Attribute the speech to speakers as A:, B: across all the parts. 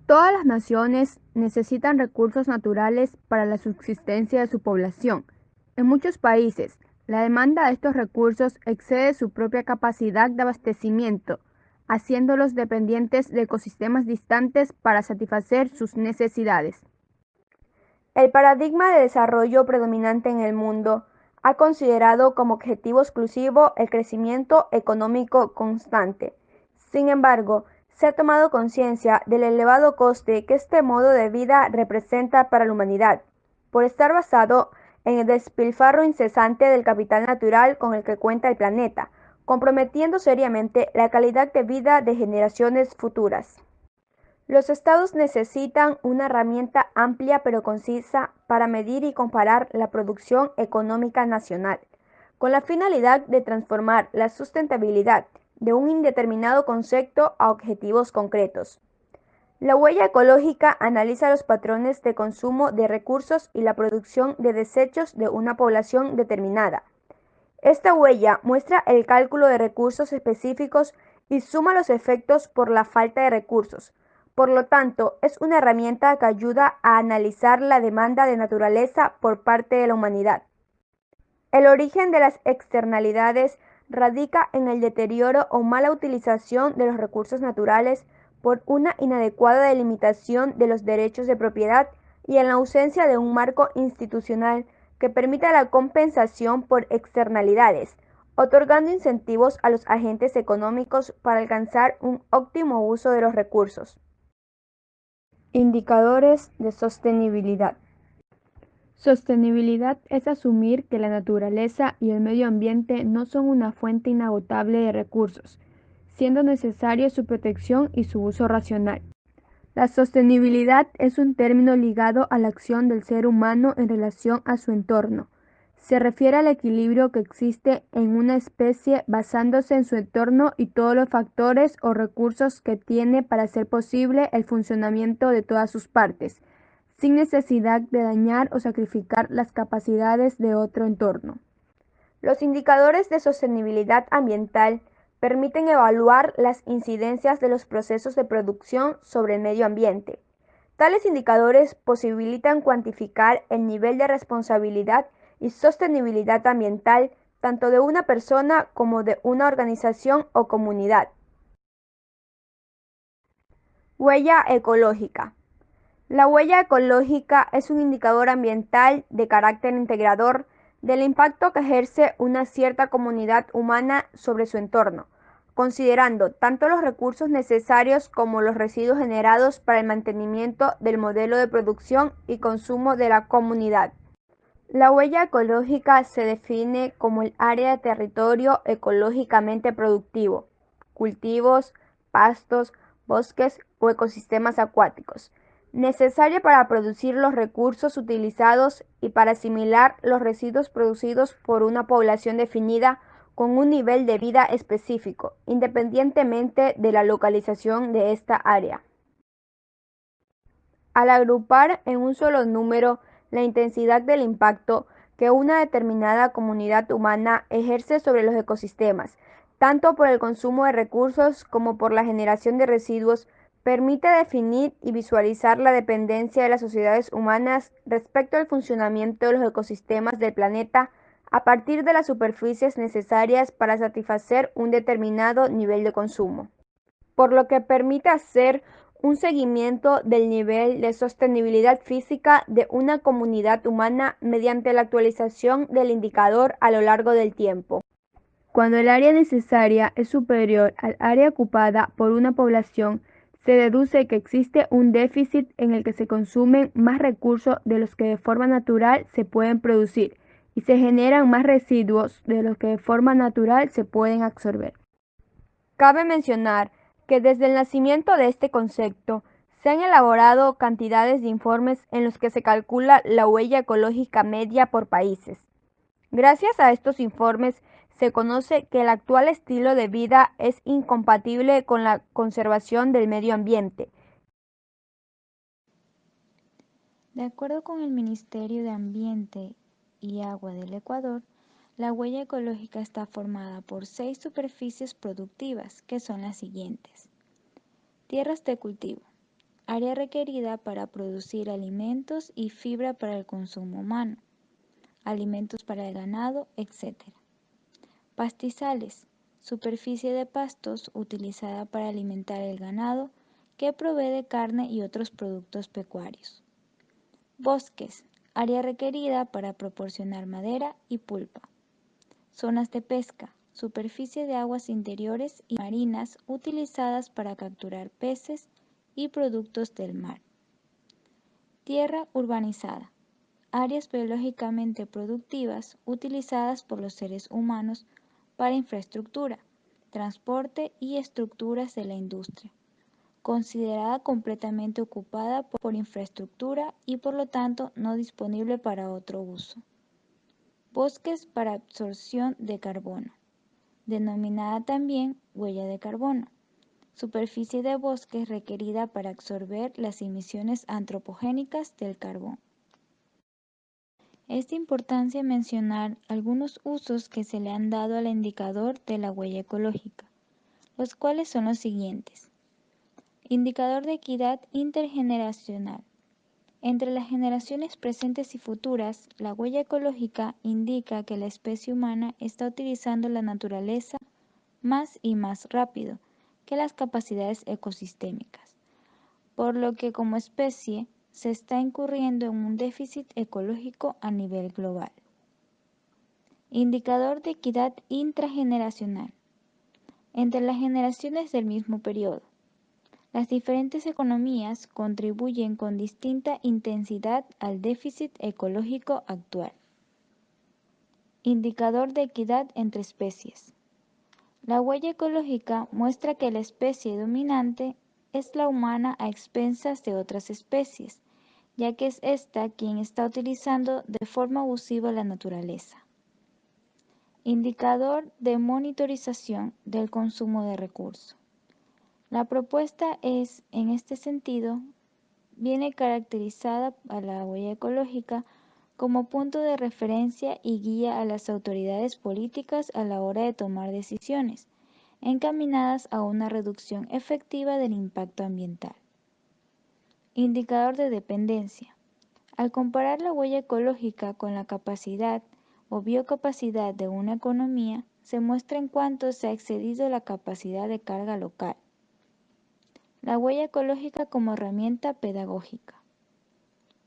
A: Todas las naciones necesitan recursos naturales para la subsistencia de su población. En muchos países, la demanda de estos recursos excede su propia capacidad de abastecimiento, haciéndolos dependientes de ecosistemas distantes para satisfacer sus necesidades. El paradigma de desarrollo predominante en el mundo ha considerado como objetivo exclusivo el crecimiento económico constante. Sin embargo, se ha tomado conciencia del elevado coste que este modo de vida representa para la humanidad, por estar basado en el despilfarro incesante del capital natural con el que cuenta el planeta, comprometiendo seriamente la calidad de vida de generaciones futuras. Los estados necesitan una herramienta amplia pero concisa para medir y comparar la producción económica nacional, con la finalidad de transformar la sustentabilidad de un indeterminado concepto a objetivos concretos. La huella ecológica analiza los patrones de consumo de recursos y la producción de desechos de una población determinada. Esta huella muestra el cálculo de recursos específicos y suma los efectos por la falta de recursos. Por lo tanto, es una herramienta que ayuda a analizar la demanda de naturaleza por parte de la humanidad. El origen de las externalidades radica en el deterioro o mala utilización de los recursos naturales por una inadecuada delimitación de los derechos de propiedad y en la ausencia de un marco institucional que permita la compensación por externalidades, otorgando incentivos a los agentes económicos para alcanzar un óptimo uso de los recursos. Indicadores de sostenibilidad. Sostenibilidad es asumir que la naturaleza y el medio ambiente no son una fuente inagotable de recursos, siendo necesaria su protección y su uso racional. La sostenibilidad es un término ligado a la acción del ser humano en relación a su entorno. Se refiere al equilibrio que existe en una especie basándose en su entorno y todos los factores o recursos que tiene para hacer posible el funcionamiento de todas sus partes, sin necesidad de dañar o sacrificar las capacidades de otro entorno. Los indicadores de sostenibilidad ambiental permiten evaluar las incidencias de los procesos de producción sobre el medio ambiente. Tales indicadores posibilitan cuantificar el nivel de responsabilidad y sostenibilidad ambiental tanto de una persona como de una organización o comunidad. Huella ecológica. La huella ecológica es un indicador ambiental de carácter integrador del impacto que ejerce una cierta comunidad humana sobre su entorno, considerando tanto los recursos necesarios como los residuos generados para el mantenimiento del modelo de producción y consumo de la comunidad. La huella ecológica se define como el área de territorio ecológicamente productivo, cultivos, pastos, bosques o ecosistemas acuáticos, necesaria para producir los recursos utilizados y para asimilar los residuos producidos por una población definida con un nivel de vida específico, independientemente de la localización de esta área. Al agrupar en un solo número la intensidad del impacto que una determinada comunidad humana ejerce sobre los ecosistemas, tanto por el consumo de recursos como por la generación de residuos, permite definir y visualizar la dependencia de las sociedades humanas respecto al funcionamiento de los ecosistemas del planeta a partir de las superficies necesarias para satisfacer un determinado nivel de consumo, por lo que permite hacer un seguimiento del nivel de sostenibilidad física de una comunidad humana mediante la actualización del indicador a lo largo del tiempo. Cuando el área necesaria es superior al área ocupada por una población, se deduce que existe un déficit en el que se consumen más recursos de los que de forma natural se pueden producir y se generan más residuos de los que de forma natural se pueden absorber. Cabe mencionar que desde el nacimiento de este concepto se han elaborado cantidades de informes en los que se calcula la huella ecológica media por países. Gracias a estos informes se conoce que el actual estilo de vida es incompatible con la conservación del medio ambiente.
B: De acuerdo con el Ministerio de Ambiente y Agua del Ecuador, la huella ecológica está formada por 6 superficies productivas, que son las siguientes: tierras de cultivo, área requerida para producir alimentos y fibra para el consumo humano, alimentos para el ganado, etc. Pastizales, superficie de pastos utilizada para alimentar el ganado que provee de carne y otros productos pecuarios. Bosques, área requerida para proporcionar madera y pulpa. Zonas de pesca, superficie de aguas interiores y marinas utilizadas para capturar peces y productos del mar. Tierra urbanizada, áreas biológicamente productivas utilizadas por los seres humanos para infraestructura, transporte y estructuras de la industria, considerada completamente ocupada por infraestructura y por lo tanto no disponible para otro uso. Bosques para absorción de carbono, denominada también huella de carbono, superficie de bosques requerida para absorber las emisiones antropogénicas del carbón. Es de importancia mencionar algunos usos que se le han dado al indicador de la huella ecológica, los cuales son los siguientes. Indicador de equidad intergeneracional. Entre las generaciones presentes y futuras, la huella ecológica indica que la especie humana está utilizando la naturaleza más y más rápido que las capacidades ecosistémicas, por lo que como especie se está incurriendo en un déficit ecológico a nivel global. Indicador de equidad intrageneracional. Entre las generaciones del mismo periodo, las diferentes economías contribuyen con distinta intensidad al déficit ecológico actual. Indicador de equidad entre especies. La huella ecológica muestra que la especie dominante es la humana a expensas de otras especies, ya que es ésta quien está utilizando de forma abusiva la naturaleza. Indicador de monitorización del consumo de recursos. La propuesta es, en este sentido, viene caracterizada a la huella ecológica como punto de referencia y guía a las autoridades políticas a la hora de tomar decisiones, encaminadas a una reducción efectiva del impacto ambiental. Indicador de dependencia. Al comparar la huella ecológica con la capacidad o biocapacidad de una economía, se muestra en cuánto se ha excedido la capacidad de carga local. La huella ecológica como herramienta pedagógica.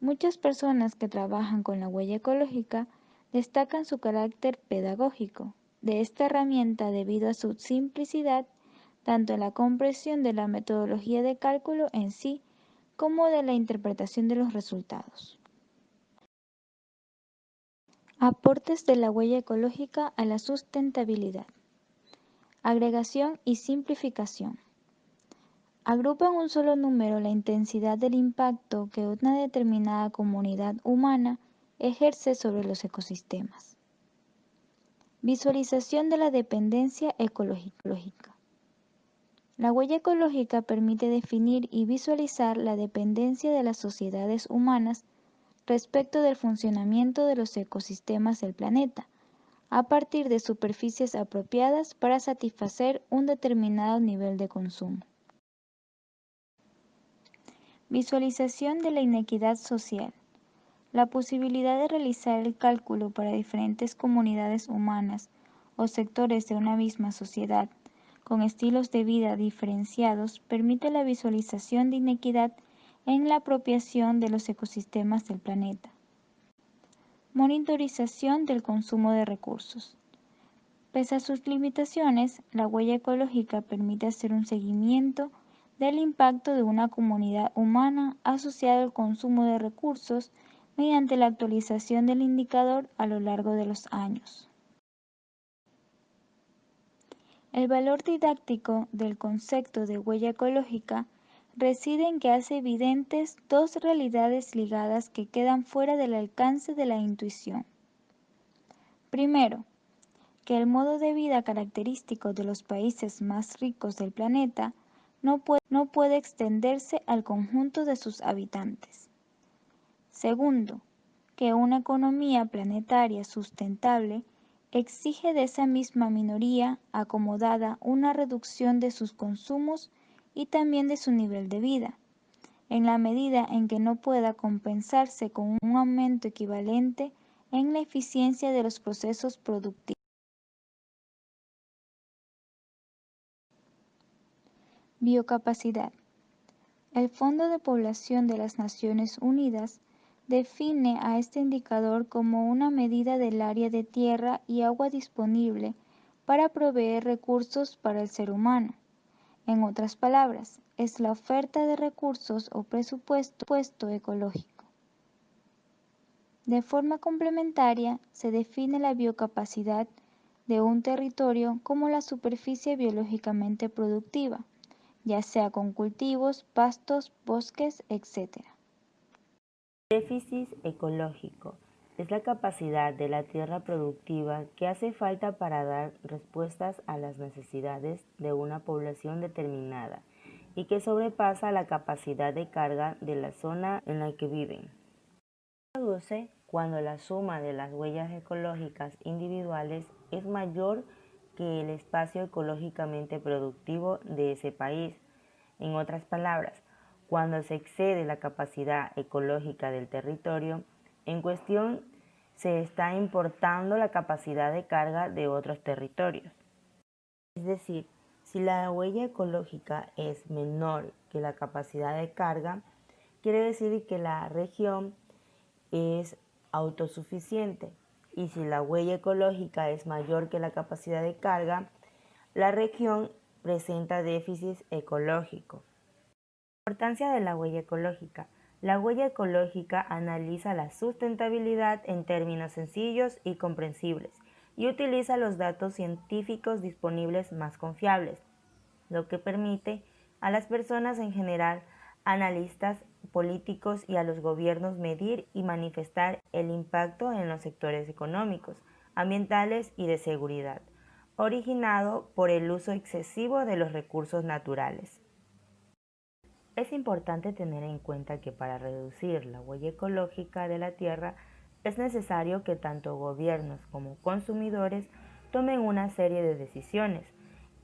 B: Muchas personas que trabajan con la huella ecológica destacan su carácter pedagógico de esta herramienta debido a su simplicidad, tanto en la comprensión de la metodología de cálculo en sí, como de la interpretación de los resultados. Aportes de la huella ecológica a la sustentabilidad. Agregación y simplificación. Agrupa en un solo número la intensidad del impacto que una determinada comunidad humana ejerce sobre los ecosistemas. Visualización de la dependencia ecológica. La huella ecológica permite definir y visualizar la dependencia de las sociedades humanas respecto del funcionamiento de los ecosistemas del planeta, a partir de superficies apropiadas para satisfacer un determinado nivel de consumo. Visualización de la inequidad social. La posibilidad de realizar el cálculo para diferentes comunidades humanas o sectores de una misma sociedad con estilos de vida diferenciados permite la visualización de inequidad en la apropiación de los ecosistemas del planeta. Monitorización del consumo de recursos. Pese a sus limitaciones, la huella ecológica permite hacer un seguimiento del impacto de una comunidad humana asociado al consumo de recursos mediante la actualización del indicador a lo largo de los años. El valor didáctico del concepto de huella ecológica reside en que hace evidentes dos realidades ligadas que quedan fuera del alcance de la intuición. Primero, que el modo de vida característico de los países más ricos del planeta no puede extenderse al conjunto de sus habitantes. Segundo, que una economía planetaria sustentable exige de esa misma minoría acomodada una reducción de sus consumos y también de su nivel de vida, en la medida en que no pueda compensarse con un aumento equivalente en la eficiencia de los procesos productivos. Biocapacidad. El Fondo de Población de las Naciones Unidas define a este indicador como una medida del área de tierra y agua disponible para proveer recursos para el ser humano. En otras palabras, es la oferta de recursos o presupuesto ecológico. De forma complementaria, se define la biocapacidad de un territorio como la superficie biológicamente productiva, ya sea con cultivos, pastos, bosques, etc.
C: Déficit ecológico es la capacidad de la tierra productiva que hace falta para dar respuestas a las necesidades de una población determinada y que sobrepasa la capacidad de carga de la zona en la que viven. Se produce cuando la suma de las huellas ecológicas individuales es mayor que el espacio ecológicamente productivo de ese país. En otras palabras, cuando se excede la capacidad ecológica del territorio en cuestión, se está importando la capacidad de carga de otros territorios. Es decir, si la huella ecológica es menor que la capacidad de carga, quiere decir que la región es autosuficiente, y si la huella ecológica es mayor que la capacidad de carga, la región presenta déficit ecológico. Importancia de la huella ecológica. La huella ecológica analiza la sustentabilidad en términos sencillos y comprensibles y utiliza los datos científicos disponibles más confiables, lo que permite a las personas en general, analistas políticos y a los gobiernos medir y manifestar el impacto en los sectores económicos, ambientales y de seguridad, originado por el uso excesivo de los recursos naturales. Es importante tener en cuenta que para reducir la huella ecológica de la tierra es necesario que tanto gobiernos como consumidores tomen una serie de decisiones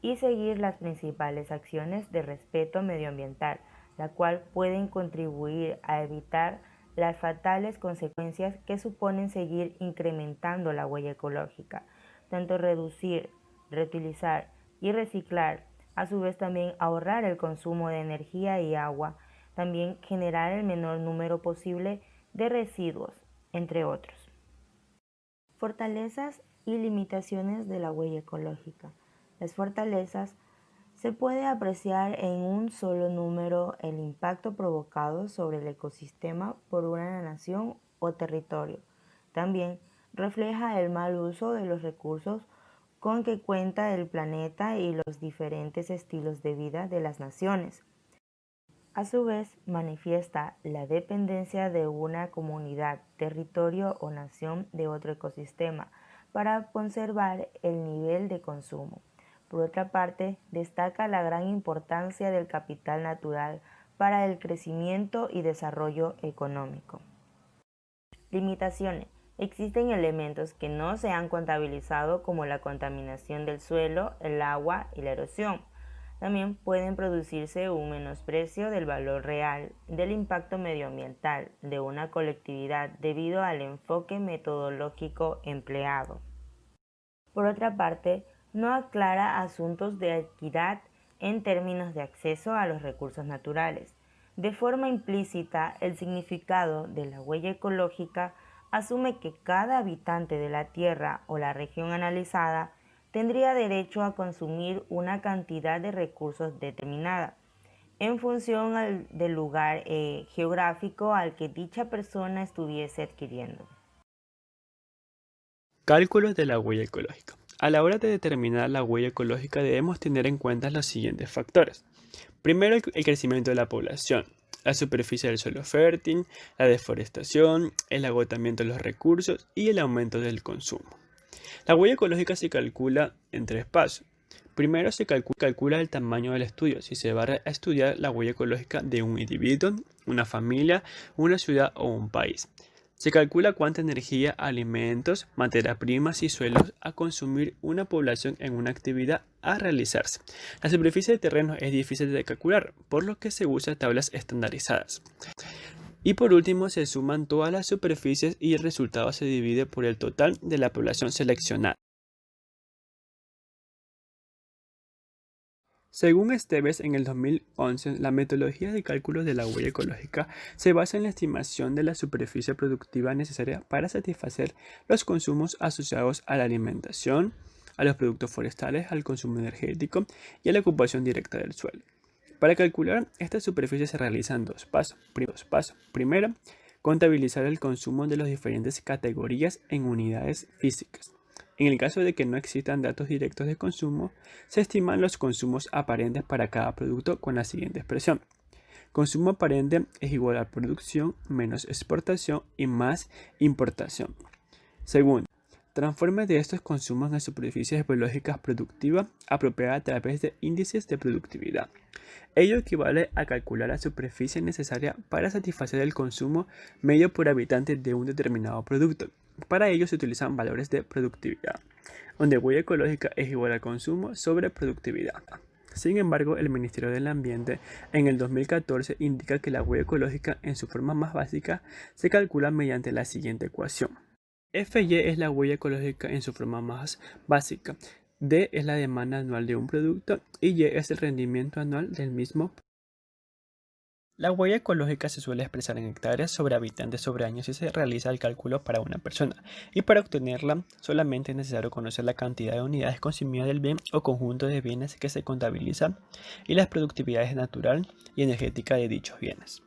C: y seguir las principales acciones de respeto medioambiental, la cual pueden contribuir a evitar las fatales consecuencias que suponen seguir incrementando la huella ecológica, tanto reducir, reutilizar y reciclar, a su vez también ahorrar el consumo de energía y agua, también generar el menor número posible de residuos, entre otros. Fortalezas y limitaciones de la huella ecológica. Las fortalezas se puede apreciar en un solo número el impacto provocado sobre el ecosistema por una nación o territorio. También refleja el mal uso de los recursos con que cuenta el planeta y los diferentes estilos de vida de las naciones. A su vez, manifiesta la dependencia de una comunidad, territorio o nación de otro ecosistema para conservar el nivel de consumo. Por otra parte, destaca la gran importancia del capital natural para el crecimiento y desarrollo económico. Limitaciones. Existen elementos que no se han contabilizado como la contaminación del suelo, el agua y la erosión. También pueden producirse un menosprecio del valor real del impacto medioambiental de una colectividad debido al enfoque metodológico empleado. Por otra parte, no aclara asuntos de equidad en términos de acceso a los recursos naturales. De forma implícita, el significado de la huella ecológica asume que cada habitante de la Tierra o la región analizada tendría derecho a consumir una cantidad de recursos determinada, en función del lugar geográfico al que dicha persona estuviese adquiriendo.
D: Cálculos de la huella ecológica. A la hora de determinar la huella ecológica debemos tener en cuenta los siguientes factores. Primero, el crecimiento de la población, la superficie del suelo fértil, la deforestación, el agotamiento de los recursos y el aumento del consumo. La huella ecológica se calcula en tres pasos. Primero se calcula el tamaño del estudio, si se va a estudiar la huella ecológica de un individuo, una familia, una ciudad o un país. Se calcula cuánta energía, alimentos, materias primas y suelos a consumir una población en una actividad a realizarse. La superficie de terreno es difícil de calcular, por lo que se usan tablas estandarizadas. Y por último, se suman todas las superficies y el resultado se divide por el total de la población seleccionada. Según Esteves, en el 2011, la metodología de cálculo de la huella ecológica se basa en la estimación de la superficie productiva necesaria para satisfacer los consumos asociados a la alimentación, a los productos forestales, al consumo energético y a la ocupación directa del suelo. Para calcular esta superficie se realizan dos pasos. Primero, contabilizar el consumo de las diferentes categorías en unidades físicas. En el caso de que no existan datos directos de consumo, se estiman los consumos aparentes para cada producto con la siguiente expresión. Consumo aparente es igual a producción menos exportación y más importación. Segundo, transforme de estos consumos en superficies biológicas productivas apropiadas a través de índices de productividad. Ello equivale a calcular la superficie necesaria para satisfacer el consumo medio por habitante de un determinado producto. Para ello se utilizan valores de productividad, donde huella ecológica es igual al consumo sobre productividad. Sin embargo, el Ministerio del Ambiente en el 2014 indica que la huella ecológica en su forma más básica se calcula mediante la siguiente ecuación. FY es la huella ecológica en su forma más básica. D es la demanda anual de un producto y Y es el rendimiento anual del mismo. La huella ecológica se suele expresar en hectáreas sobre habitantes sobre años y se realiza el cálculo para una persona. Y para obtenerla solamente es necesario conocer la cantidad de unidades consumidas del bien o conjunto de bienes que se contabiliza y las productividades natural y energética de dichos bienes.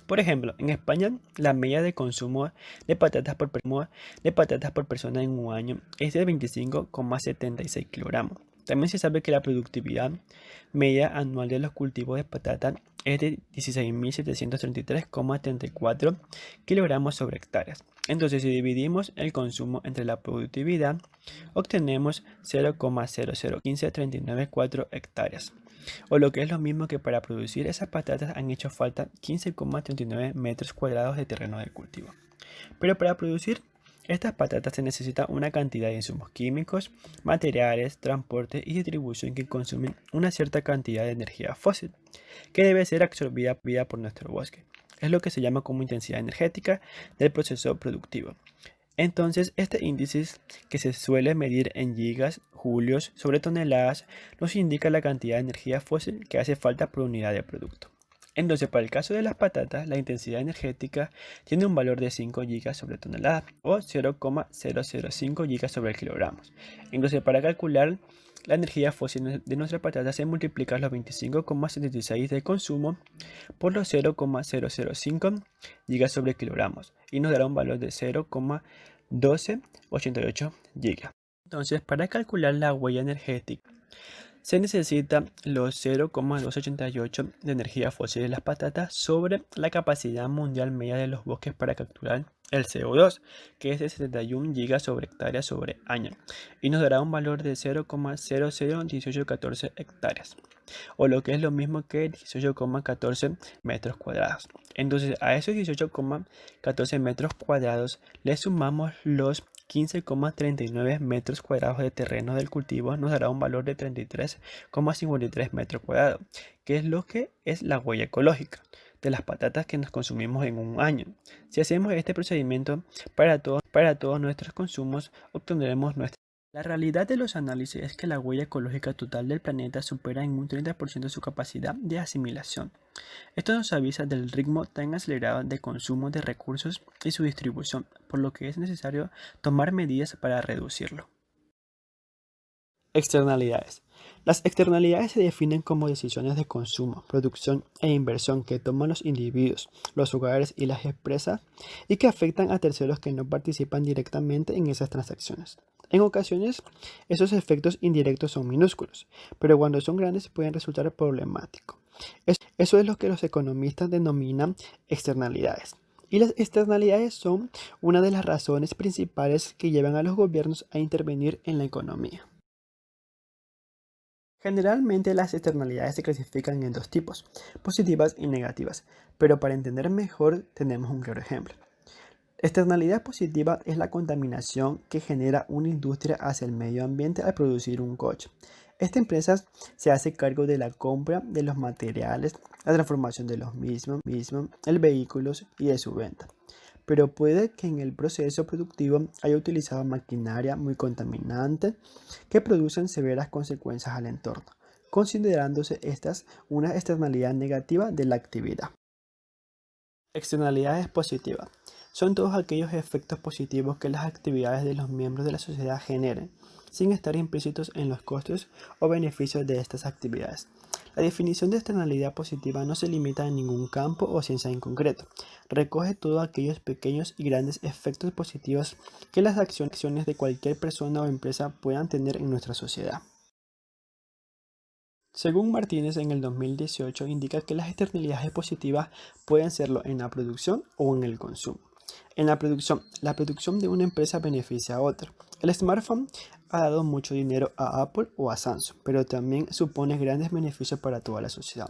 D: Por ejemplo, en España, la media de consumo de patatas por persona en un año es de 25,76 kilogramos. También se sabe que la productividad media anual de los cultivos de patata es de 16.733,34 kilogramos sobre hectáreas. Entonces, si dividimos el consumo entre la productividad, obtenemos 0,0015394 hectáreas. O lo que es lo mismo que para producir esas patatas han hecho falta 15,39 metros cuadrados de terreno de cultivo. Pero para producir estas patatas se necesita una cantidad de insumos químicos, materiales, transporte y distribución que consumen una cierta cantidad de energía fósil, que debe ser absorbida por nuestro bosque. Es lo que se llama como intensidad energética del proceso productivo. Entonces, este índice, que se suele medir en gigas, julios, sobre toneladas, nos indica la cantidad de energía fósil que hace falta por unidad de producto. Entonces, para el caso de las patatas, la intensidad energética tiene un valor de 5 gigas sobre tonelada o 0,005 gigas sobre el kilogramo. Entonces, para calcular la energía fósil de nuestras patatas se multiplica los 25,76 de consumo por los 0,005 gigas sobre kilogramos y nos dará un valor de 0,1288 gigas. Entonces, para calcular la huella energética, se necesita los 0,288 de energía fósil de las patatas sobre la capacidad mundial media de los bosques para capturar el CO2, que es de 71 gigas sobre hectárea sobre año, y nos dará un valor de 0,001814 hectáreas, o lo que es lo mismo que 18,14 metros cuadrados. Entonces, a esos 18,14 metros cuadrados le sumamos los 15,39 metros cuadrados de terreno del cultivo, nos dará un valor de 33,53 metros cuadrados, que es lo que es la huella ecológica de las patatas que nos consumimos en un año. Si hacemos este procedimiento para todos nuestros consumos, obtendremos nuestra. La realidad de los análisis es que la huella ecológica total del planeta supera en un 30% su capacidad de asimilación. Esto nos avisa del ritmo tan acelerado de consumo de recursos y su distribución, por lo que es necesario tomar medidas para reducirlo. Externalidades. Las externalidades se definen como decisiones de consumo, producción e inversión que toman los individuos, los hogares y las empresas y que afectan a terceros que no participan directamente en esas transacciones. En ocasiones, esos efectos indirectos son minúsculos, pero cuando son grandes pueden resultar problemáticos. Eso es lo que los economistas denominan externalidades. Y las externalidades son una de las razones principales que llevan a los gobiernos a intervenir en la economía. Generalmente las externalidades se clasifican en dos tipos, positivas y negativas, pero para entender mejor tenemos un claro ejemplo. Externalidad positiva es la contaminación que genera una industria hacia el medio ambiente al producir un coche. Esta empresa se hace cargo de la compra de los materiales, la transformación de los mismos, el vehículos y de su venta. Pero puede que en el proceso productivo haya utilizado maquinaria muy contaminante que producen severas consecuencias al entorno, considerándose estas una externalidad negativa de la actividad. Externalidades positivas. Son todos aquellos efectos positivos que las actividades de los miembros de la sociedad generen, sin estar implícitos en los costos o beneficios de estas actividades. La definición de externalidad positiva no se limita a ningún campo o ciencia en concreto. Recoge todos aquellos pequeños y grandes efectos positivos que las acciones de cualquier persona o empresa puedan tener en nuestra sociedad. Según Martínez, en el 2018 indica que las externalidades positivas pueden serlo en la producción o en el consumo. En la producción de una empresa beneficia a otra. El smartphone ha dado mucho dinero a Apple o a Samsung, pero también supone grandes beneficios para toda la sociedad.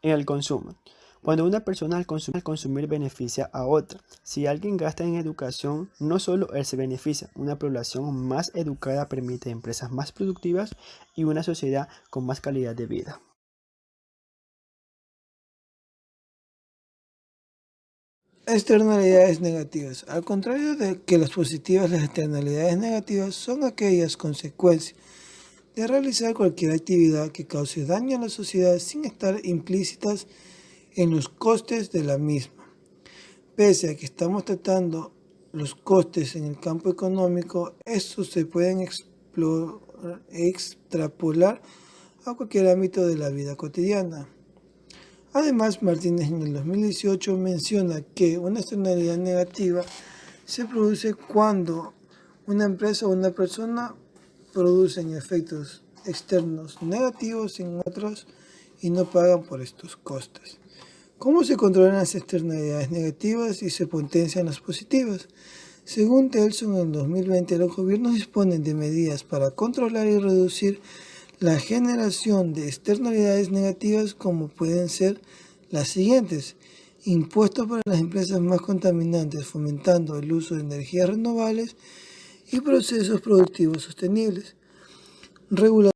D: En el consumo, cuando una persona al consumir beneficia a otra. Si alguien gasta en educación, no solo él se beneficia, una población más educada permite empresas más productivas y una sociedad con más calidad de vida.
E: Externalidades negativas. Al contrario de que las positivas, las externalidades negativas son aquellas consecuencias de realizar cualquier actividad que cause daño a la sociedad sin estar implícitas en los costes de la misma. Pese a que estamos tratando los costes en el campo económico, estos se pueden extrapolar a cualquier ámbito de la vida cotidiana. Además, Martínez en el 2018 menciona que una externalidad negativa se produce cuando una empresa o una persona producen efectos externos negativos en otros y no pagan por estos costes. ¿Cómo se controlan las externalidades negativas y se potencian las positivas? Según Telson, en 2020 los gobiernos disponen de medidas para controlar y reducir la generación de externalidades negativas, como pueden ser las siguientes: impuestos para las empresas más contaminantes, fomentando el uso de energías renovables y procesos productivos sostenibles, regulación